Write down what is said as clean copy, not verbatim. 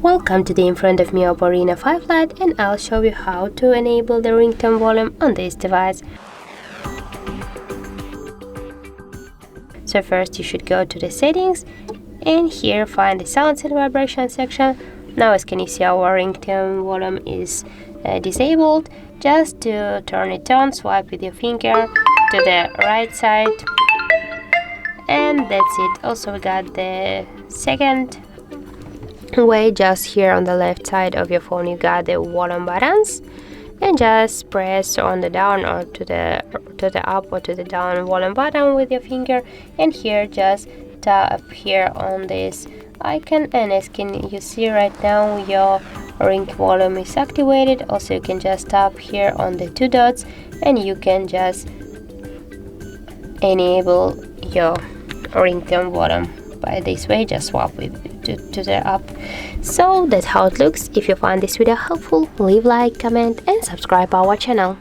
Welcome to the in front of me OPPO Reno 5 Lite, and I'll show you how to enable the ringtone volume on this device. So first you should go to the settings and here find the sounds and vibration section. Now as can you see, our ringtone volume is disabled. Just to turn it on, swipe with your finger to the right side, and that's it. Also we got the second way. Just here on the left side of your phone you got the volume buttons, and just press on the down or to the up or to the down volume button with your finger, and here just tap here on this icon, and as can you see right now your ring volume is activated. Also you can just tap here on the two dots and you can just enable your ringtone volume by this way. Just swap it to the up. So that's how it looks. If you find this video helpful, leave like, comment and subscribe our channel.